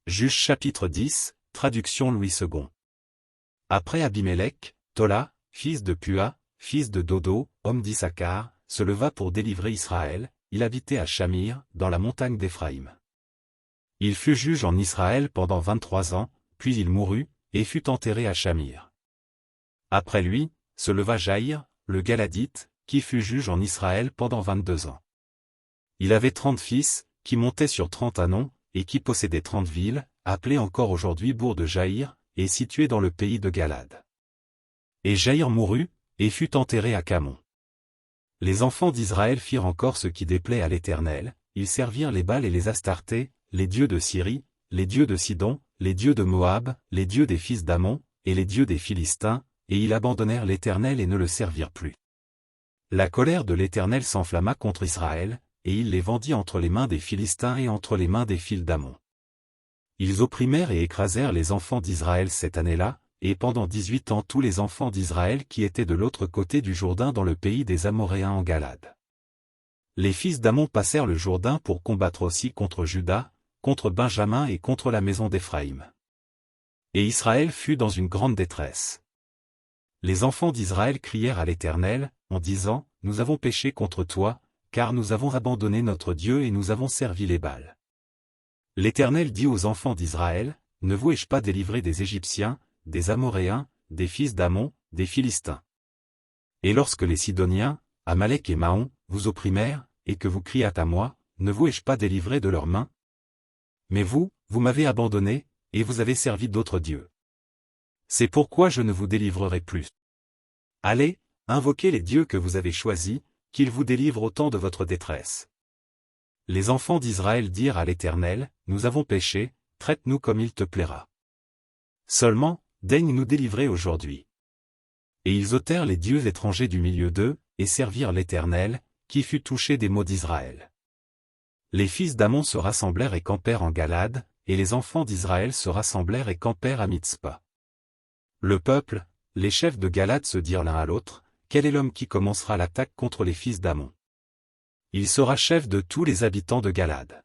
Juge chapitre 10, traduction Louis II. Après Abimélec, Tola, fils de Pua, fils de Dodo, homme d'Issachar, se leva pour délivrer Israël. Il habitait à Shamir, dans la montagne d'Éphraïm. Il fut juge en Israël pendant 23 ans, puis il mourut, et fut enterré à Shamir. Après lui, se leva Jaïr, le Galadite, qui fut juge en Israël pendant 22 ans. Il avait 30 fils, qui montaient sur 30 anons, et qui possédaient 30 villes, appelées encore aujourd'hui bourgs de Jaïr, et situées dans le pays de Galad. Et Jaïr mourut, et fut enterré à Camon. Les enfants d'Israël firent encore ce qui déplaît à l'Éternel, ils servirent les Baals et les Astartés, les dieux de Syrie, les dieux de Sidon, les dieux de Moab, les dieux des fils d'Ammon, et les dieux des Philistins, et ils abandonnèrent l'Éternel et ne le servirent plus. La colère de l'Éternel s'enflamma contre Israël, et il les vendit entre les mains des Philistins et entre les mains des fils d'Ammon. Ils opprimèrent et écrasèrent les enfants d'Israël cette année-là, et pendant 18 ans tous les enfants d'Israël qui étaient de l'autre côté du Jourdain dans le pays des Amoréens en Galade. Les fils d'Ammon passèrent le Jourdain pour combattre aussi contre Juda, contre Benjamin et contre la maison d'Éphraïm. Et Israël fut dans une grande détresse. Les enfants d'Israël crièrent à l'Éternel, en disant, « Nous avons péché contre toi, car nous avons abandonné notre Dieu et nous avons servi les Baals. » L'Éternel dit aux enfants d'Israël, « Ne vous ai-je pas délivré des Égyptiens, des Amoréens, des fils d'Ammon, des Philistins? Et lorsque les Sidoniens, Amalek et Maon, vous opprimèrent, et que vous criâtes à moi, ne vous ai-je pas délivré de leurs mains? Mais vous, vous m'avez abandonné, et vous avez servi d'autres dieux. C'est pourquoi je ne vous délivrerai plus. Allez, invoquez les dieux que vous avez choisis, qu'ils vous délivrent au temps de votre détresse. » Les enfants d'Israël dirent à l'Éternel, « Nous avons péché, traite-nous comme il te plaira. Seulement, daigne nous délivrer aujourd'hui. » Et ils ôtèrent les dieux étrangers du milieu d'eux, et servirent l'Éternel, qui fut touché des maux d'Israël. Les fils d'Ammon se rassemblèrent et campèrent en Galade, et les enfants d'Israël se rassemblèrent et campèrent à Mitzpa. Le peuple, les chefs de Galade se dirent l'un à l'autre, « Quel est l'homme qui commencera l'attaque contre les fils d'Ammon? Il sera chef de tous les habitants de Galade. »